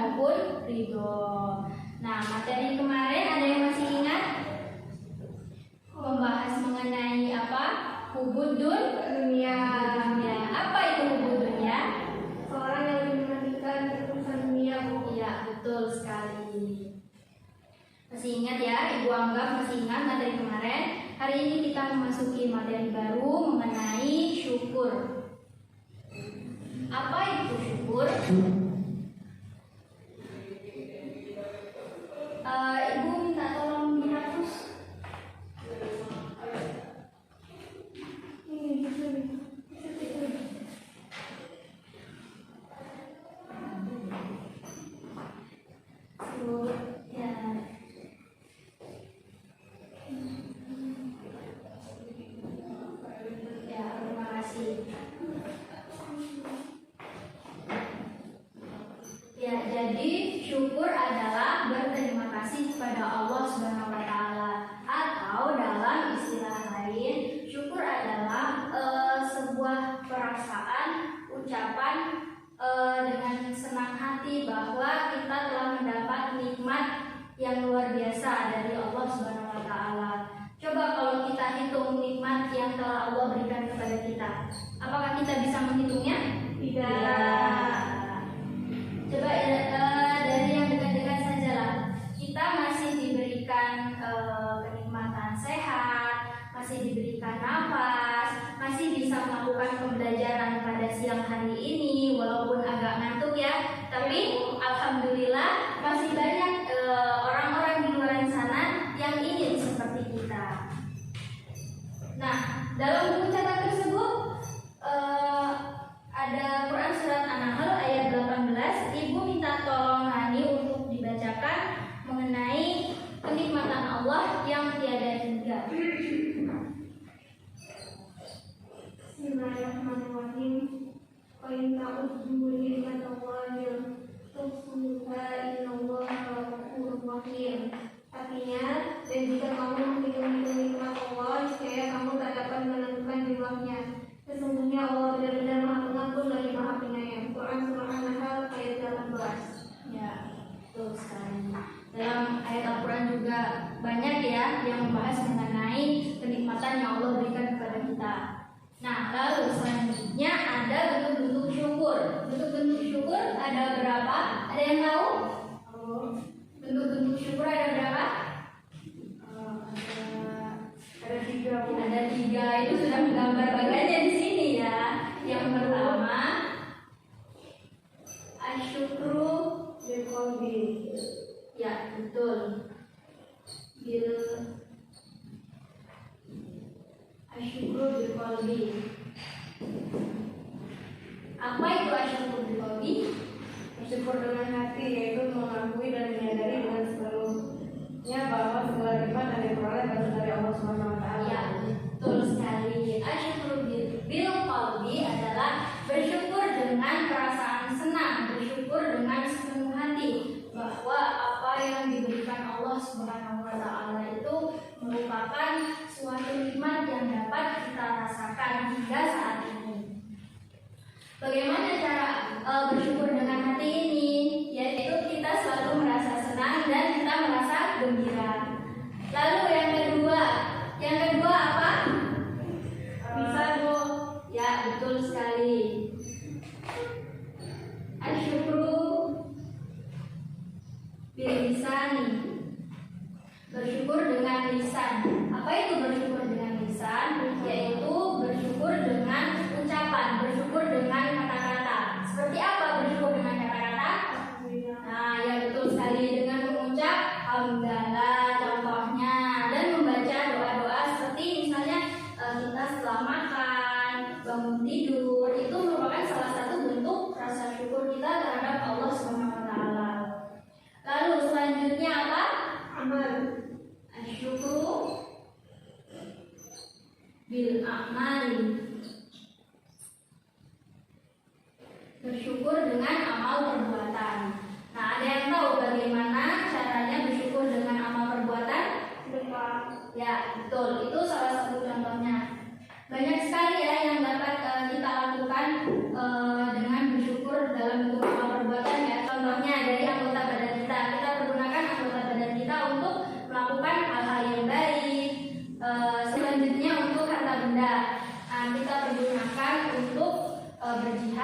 maupun ridho. Nah, materi kemarin ada yang masih ingat? Membahas mengenai apa? Hubudun dunia. Ya, apa itu hubudun ya? Seorang yang menantikan urusan dunia. Iya, betul sekali. Masih ingat ya, Ibu anggap masih ingat materi kemarin. Hari ini kita memasuki materi baru mengenai syukur. Apa itu syukur? Ibu minta tolong dihapus. Ya, jadi syukur adalah berterima kasih kepada Allah Subhanahu wa taala, atau dalam istilah lain, syukur adalah sebuah perasaan, ucapan dengan senang hati bahwa kita telah mendapat nikmat yang luar biasa dari Allah Subhanahu wa taala. Coba kalau kita hitung nikmat yang telah Allah berikan kepada kita, apakah kita bisa menghitungnya? Tidak. Coba dari yang dekat-dekat saja lah. Kita masih diberikan kenikmatan sehat, masih diberikan nafas, masih bisa melakukan pembelajaran pada siang hari ini walaupun agak ngantuk ya. Tapi alhamdulillah masih banyak orang-orang di luar sana yang ingin seperti kita. Nah, dalam buku catatan tersebut ada Quran surat An-Nahl ayat 18. Ibu minta tolong Hani untuk dibacakan mengenai kenikmatan Allah yang tiada hingga. Bismillahirrahmanirrahim. Wa in ta'uddu ni'matallahi tuhsuha innallaha ghafurur rahim. Artinya, dan jika kamu menghitung-hitung nikmat Allah, niscaya kamu tak dapat menentukan jumlahnya. Sesungguhnya Allah benar-benar Maha Pengampun lagi Maha Penyayang. Quran surah An-Nahl ayat 18. Ya, betul sekali. Dalam ayat Al-Quran juga banyak ya yang membahas mengenai kenikmatan yang Allah berikan kepada kita. Nah, lalu selanjutnya ada bentuk-bentuk syukur. Bentuk-bentuk syukur ada berapa? Ada yang tahu? Bentuk-bentuk syukur ada berapa? Ada 3. Ada 3. Itu sudah menggambar bagiannya di sini ya. Yang pertama, asyukru bil qalbi. Ya, betul. Asyukru bil qalbi. Apa itu asyukru bil qalbi? Bersyukur dengan hati, yaitu mengakui dan menyadari dengan sepenuhnya bahwa segala nikmat yang diperoleh berasal dari Allah Subhanahu wa taala. Ya, betul sekali. Asyukru bil qalbi adalah bersyukur dengan perasaan senang, bersyukur dengan sepenuh hati bahwa apa yang diberikan Allah Subhanahu wa taala itu merupakan suatu nikmat yang dapat kita rasakan hingga saat ini. Bagaimana cara bersyukur dengan hati ini? Yaitu kita selalu merasa senang dan kita merasa gembira. Lalu yang kedua apa? Bisa Bu? Ya, betul sekali. Asyukru bil lisani. Bersyukur dengan lisan. Apa itu bersyukur dengan lisan? Yaitu bersyukur dengan ucapan, bersyukur dengan kata-kata. Seperti apa bersyukur dengan kata-kata? Nah, ya betul sekali, dengan mengucap hamdalah contohnya, dan membaca doa-doa seperti misalnya kita setelah makan, bangun tidur, itu merupakan salah satu bentuk rasa syukur kita terhadap Allah SWT. Lalu selanjutnya apa? Amal. Asyukru bil amali. Bersyukur dengan amal perbuatan. Nah, ada yang tahu bagaimana caranya bersyukur dengan amal perbuatan? Ya, betul. Itu salah satu contohnya. Banyak sekali ya yang dapat kita lakukan dengan bersyukur dalam bentuk amal perbuatan ya. Contohnya dari anggota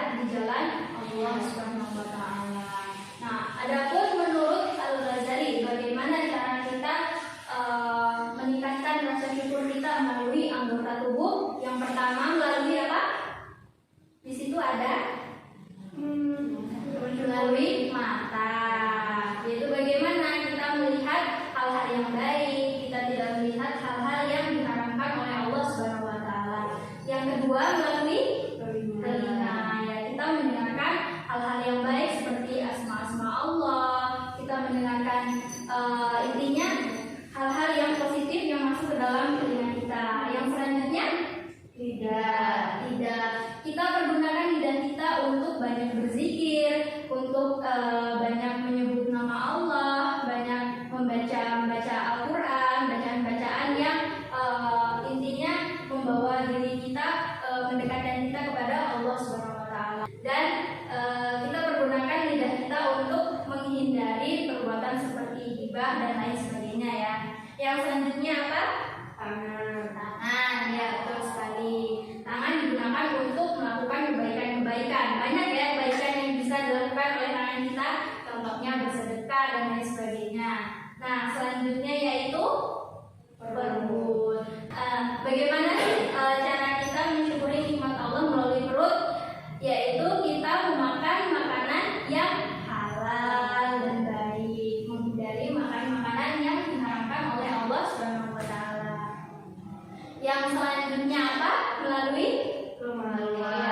berjihad di jalan Allah Subhanahu wa taala. Nah, adapun menurut Al-Ghazali, bagaimana cara kita meningkatkan rasa syukur kita melalui anggota tubuh? Yang pertama melalui apa? Di situ ada melalui mata. Yaitu bagaimana kita melihat hal-hal yang baik, kita tidak melihat hal-hal yang diharamkan oleh Allah Subhanahu wa taala. Yang kedua melalui telinga. Ya, kita mendengarkan hal-hal yang baik seperti asma-asma Allah. Kita mendengarkan intinya hal-hal yang positif yang masuk ke dalam telinga kita. Yang selanjutnya lidah. Kita pergunakan lidah kita untuk banyak berzikir, untuk banyak menyebut nama Allah, banyak membaca Al-Quran, bacaan-bacaan yang intinya membawa diri kita, mendekatkan kita kepada Allah Subhanahu wa taala. Dan kita pergunakan lidah kita untuk menghindari perbuatan seperti ghibah dan lain sebagainya ya. Yang selanjutnya apa? Tangan, ya betul sekali. Tangan digunakan untuk melakukan kebaikan-kebaikan. Banyak ya kebaikan yang bisa dilakukan oleh tangan kita, contohnya bersedekah dan lain sebagainya. Nah, selanjutnya yaitu perut. Bagaimana sih cara kita mensyukuri nikmat Allah melalui perut? Yaitu kita memakan makanan yang halal dan baik, menghindari makanan-makanan yang diharamkan oleh Allah Subhanahu wa taala. Yang selanjutnya apa? Melalui keluarga.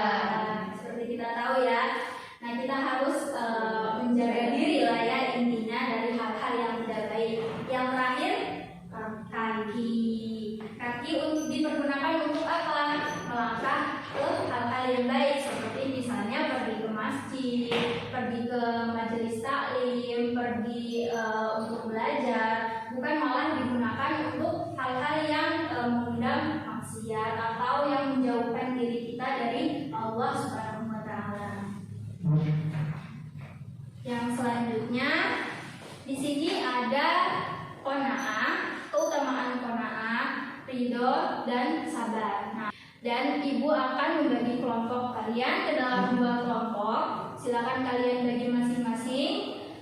Seperti kita tahu ya. Nah, kita harus menjaga diri lah ya, intinya dari hal-hal yang tidak baik. Yang terakhir kaki dipergunakan untuk apa? Melangkah ke hal-hal yang baik, seperti misalnya pergi ke masjid, pergi ke majelis taklim, pergi untuk belajar, bukan malah digunakan untuk hal-hal yang mengundang maksiat atau yang menjauhkan diri kita dari Allah Subhanahu wa taala. Yang selanjutnya di sini ada qanaah, keutamaan qanaah, ridho dan sabar. Nah, dan ibu akan membagi kelompok kalian ke dalam 2 kelompok. Silakan kalian bagi masing-masing.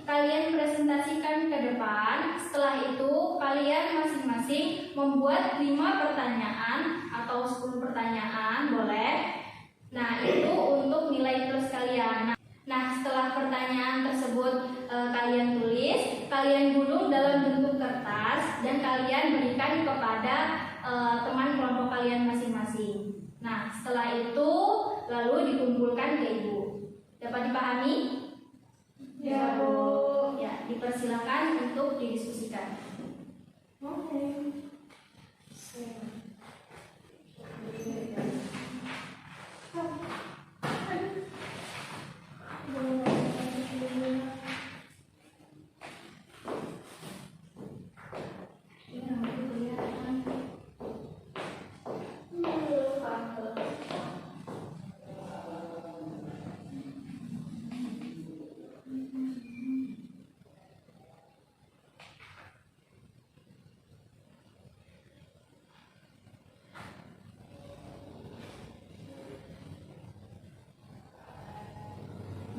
Kalian presentasikan ke depan. Setelah itu kalian masing-masing membuat 5 pertanyaan atau 10 pertanyaan boleh. Nah, itu untuk nilai plus kalian. Nah, setelah pertanyaan tersebut kalian tulis, kalian gulung dalam bentuk kertas dan kalian berikan kepada teman kelompok kalian masing-masing. Nah, setelah itu lalu dikumpulkan ke ibu. Dapat dipahami? Ya, Bu. Ya, dipersilakan untuk didiskusikan. Oke.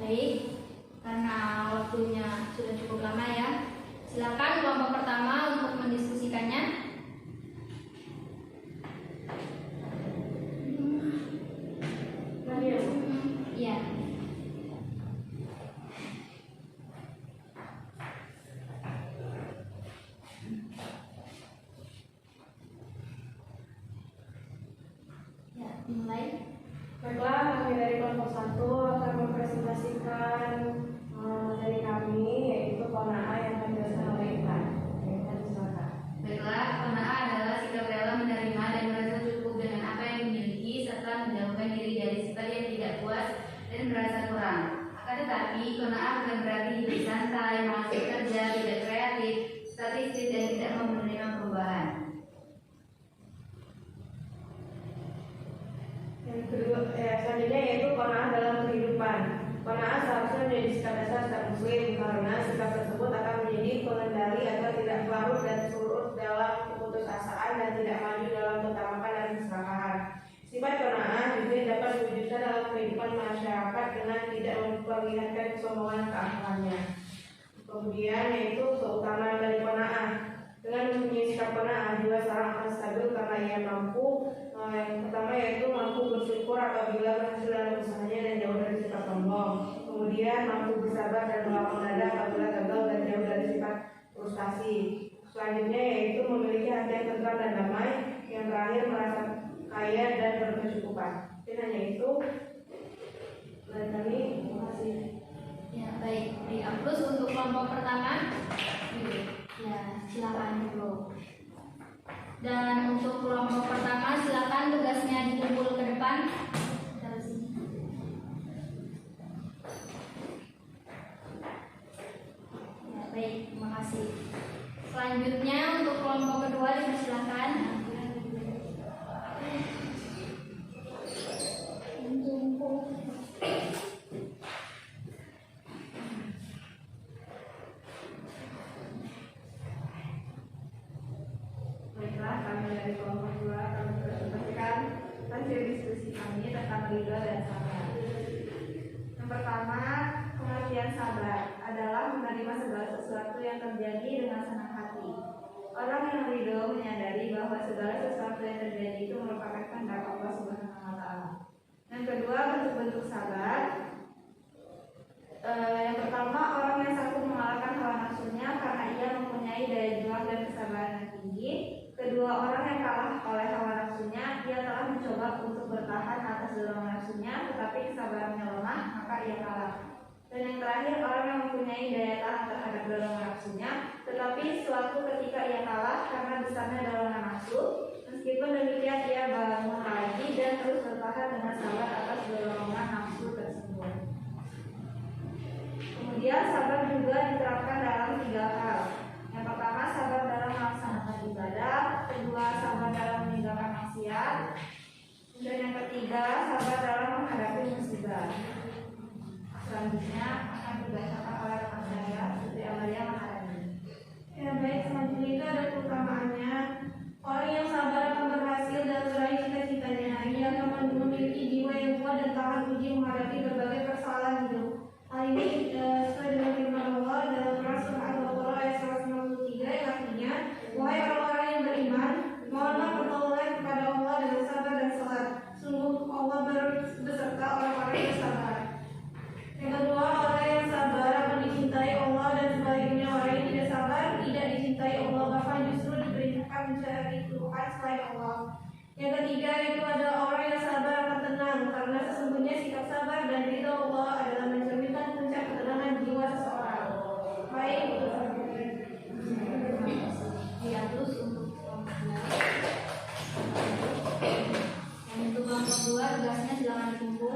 Baik, karena waktunya sudah cukup lama ya. Silakan kelompok pertama untuk mendiskusikannya. Iya. Ya, dimulai. Baiklah, kami dari kelompok 1 akan mempresentasikan dari kami, yaitu qanaah yang akan dijelaskan oleh Iqbal. Silakan. Baiklah, qanaah adalah sikap rela menerima dan merasa cukup dengan apa yang dimiliki serta menjauhkan diri dari sifat yang tidak puas dan merasa kurang. Akan tetapi, qanaah bukan berarti hidup santai, malas bekerja, tidak kreatif, statistik dan tidak mau menerima perubahan. Yang kedua, selanjutnya yaitu qanaah dalam kehidupan. Qanaah seharusnya menjadi sikap dasar setiap muslim karena sikap tersebut akan menjadi pengendali agar tidak larut dan surut dalam keputusasaan dan tidak maju dalam ketamakan dan keserakahan. Sifat qanaah juga dapat diwujudkan dalam kehidupan masyarakat Kemudian yaitu keutamaan dari qanaah. Dengan mempunyai sikap qanaah juga seorang akan stabil karena ia mampu. Yang pertama yaitu mampu bersyukur apabila berhasil dalam usahanya dan jauh dari sifat sombong. Kemudian mampu bersabar dan melapang dada apabila gagal dan jauh dari sifat frustasi. Selanjutnya yaitu memiliki hati yang tentram dan damai. Yang terakhir merasa kaya dan berkecukupan. Jadi hanya itu dari kami. Terima kasih. Ya, baik. Di Aplus untuk kelompok pertama. Ya, silakan dulu. Dan untuk kelompok pertama silakan tugasnya dikumpul ke depan. Taruh sini. Ya, baik, terima kasih. Selanjutnya untuk kelompok kedua dipersilakan. Baiklah, kami dari kelompok 2 kami presentasikan hasil diskusi kami tentang ridho dan sabar. Yang pertama, pengertian sabar adalah menerima segala sesuatu yang terjadi dengan senang hati. Orang yang ridho menyadari bahwa segala sesuatu yang terjadi itu merupakan kehendak Allah Subhanahu wa Ta'ala. Yang kedua, bentuk-bentuk sabar. Yang pertama, orang yang sanggup mengalahkan hawa nafsunya karena ia mempunyai daya juang dan kesabaran yang tinggi. Kedua, orang yang kalah oleh hawa nafsunya, ia telah mencoba untuk bertahan atas dorongan nafsunya, tetapi kesabarannya lemah, maka ia kalah. Dan yang terakhir, orang yang mempunyai daya tahan terhadap dorongan nafsunya, tetapi suatu ketika ia kalah karena besarnya dorongan nafsu. Meskipun demikian, ia bangun lagi dan terus bertahan dengan sabar atas dorongan nafsu tersebut. Kemudian sabar juga diterapkan dalam 3 hal. Yang pertama, sabar dalam melaksanakan ibadah. Kedua, sabar dalam meninggalkan maksiat. Dan yang ketiga, sabar dalam menghadapi musibah. Selanjutnya akan dibacakan oleh rekan saya, Siti Amalia Maharani. Ya baik, selanjutnya itu ada keutamaannya. Orang yang sabar akan berhasil dan meraih cita-citanya. Ia akan memiliki jiwa yang kuat dan tahan uji menghadapi berbagai persoalan hidup. Hal ini sesuai dengan firman Allah dalam surah Al-Baqarah ayat 193 yang artinya, wahai orang-orang yang beriman, mohonlah pertolongan kepada Allah dengan sabar dan salat. Sungguh Allah beserta orang-orang yang sabar. Yang kedua, orang yang sabar akan dicintai Allah dan sebaliknya orang yang tidak sabar tidak dicintai Allah, bahkan justru diperintahkan mencari Tuhan selain Allah. Yang ketiga itu ada orang yang sabar akan tenang karena sesungguhnya sikap sabar dan ridho Allah adalah mencerminkan puncak ketenangan jiwa seseorang. Baik, itu saja. Ya, terus untuk kelompok 2. Dan untuk kelompok 2 tugasnya silakan dikumpul.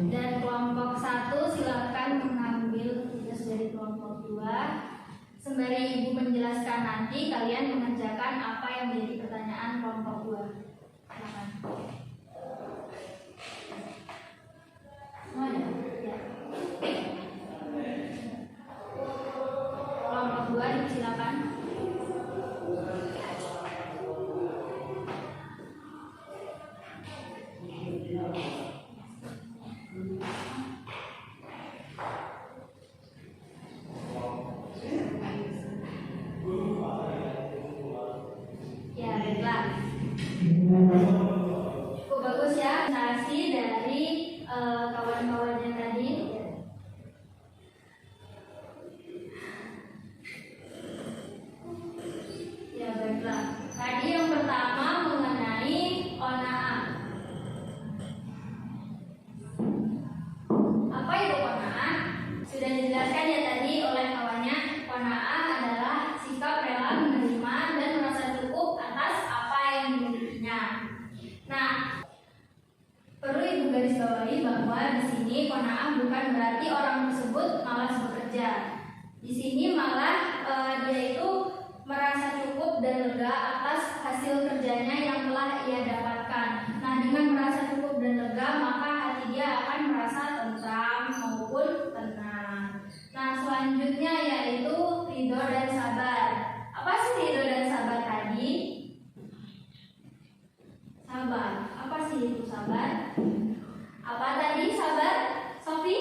Dan kelompok 1 silakan mengambil tugas dari kelompok 2. Sembari Ibu menjelaskan nanti kalian mengerjakan apa yang menjadi pertanyaan kelompok 2. Silakan. Semuanya? Ya. Kelompok 2 silakan. Ya, baiklah. Cukup bagus ya presentasi dari kawan-kawannya tadi. Ya, baiklah. Tadi yang pertama mengenai qanaah. Apa itu qanaah? Sudah dijelaskan ya tadi oleh kawannya. Qanaah adalah sikap rela menerima dan merasa cukup atas apa yang dimilikinya. Nah, perlu Ibu garis bawahi bahwa di sini qanaah bukan berarti orang tersebut malas bekerja. Di sini malah dia itu merasa cukup dan lega atas hasil kerjanya yang telah ia dapatkan. Nah, dengan merasa cukup dan lega, maka hati dia akan merasa tentram maupun tenang. Nah, selanjutnya yaitu ridho dan sabar. Apa sih ridho dan sabar? itu sabar? Apa tadi sabar, Sofi?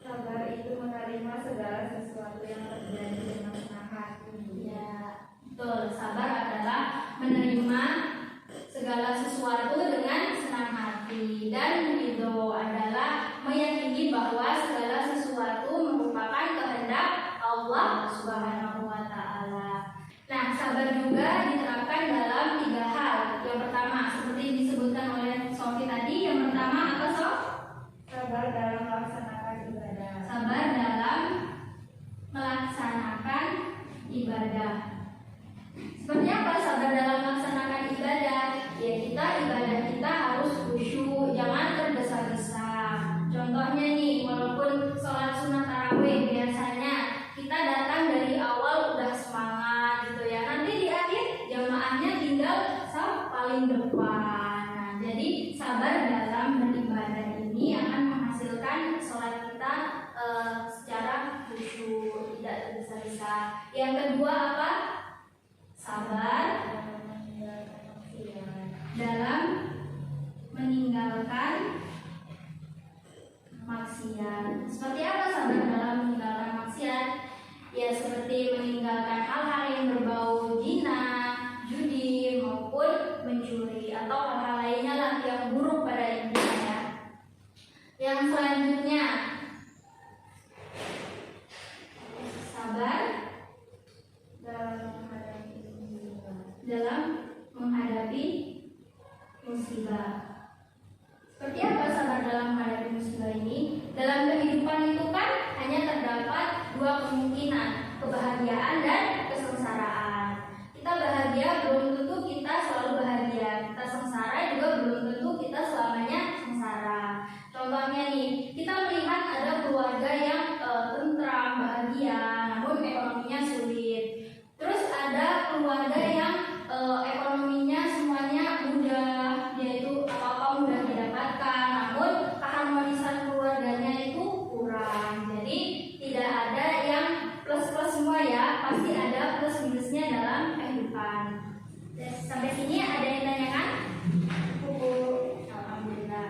Sabar itu menerima segala sesuatu yang terjadi dengan senang hati. Ya, betul. Sabar adalah menerima segala sesuatu dengan senang hati, dan ridho adalah meyakini bahwa segala sesuatu merupakan kehendak Allah Subhanahu wa Ta'ala. Nah, sabar juga diterapkan dalam 3 hal. Yang pertama, seperti disebutkan oleh Sofi tadi, yang pertama apa, Sof? Sabar dalam melaksanakan ibadah. Sabar dalam melaksanakan ibadah. Seperti apa sabar dalam melaksanakan ibadah? Ya, ibadah kita harus khusyuk, jangan tergesa-gesa. Contohnya nih, walaupun sholat sunat tarawih biasanya kita datang dari awal udah semangat gitu ya, nanti di akhir jamaahnya tinggal saf paling depan. Nah, jadi sabar dalam beribadah ini akan menghasilkan sholat kita secara khusyuk, tidak tergesa-gesa. Yang kedua apa? Sabar dalam meninggalkan maksiat. Seperti apa sabar dalam meninggalkan maksiat? Ya, seperti meninggalkan hal-hal yang berbau zina, judi, maupun mencuri atau hal-hal lainnya lah yang buruk pada intinya ya. Yang selanjutnya, sabar dalam menghadapi musibah. Seperti apa sabar dalam menghadapi musibah ini? Dalam kehidupan itu kan hanya terdapat 2 kemungkinan, kebahagiaan dan kesengsaraan. Kita bahagia belum tentu kita selalu bahagia. Kita sengsara juga belum tentu kita selamanya sengsara. Contohnya nih, kita melihat ada keluarga yang tentram, bahagia, namun ekonominya sulit. Terus ada keluarga yang ekonominya semuanya mudah, yaitu apa-apa mudah didapatkan, namun keharmonisan keluarganya itu kurang. Jadi tidak ada yang plus-plus semua ya, pasti ada plus minusnya dalam kehidupan. Sampai sini ada yang tanyakan? Cukup. Alhamdulillah.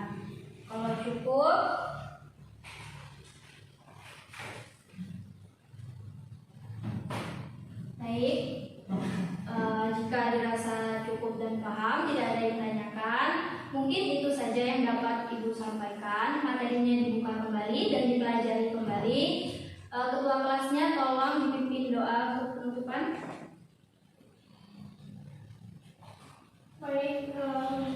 Kalau cukup, baik. Jika dirasa cukup dan paham, tidak ada yang tanyakan, mungkin itu saja yang dapat Ibu sampaikan. Materinya dibuka kembali dan dipelajari kembali. Ketua kelasnya tolong dipimpin doa untuk penutupan. Baik,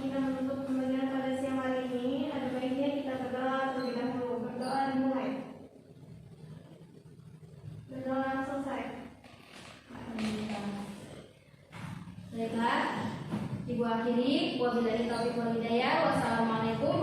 kita menutup pembelajaran pada siang hari ini. Ada baiknya kita berdoa terlebih dahulu. Berdoa dimulai. Berdoa selesai. Baiklah, Ibu akhiri. Wabillahi taufiq wal hidayah. Wassalamualaikum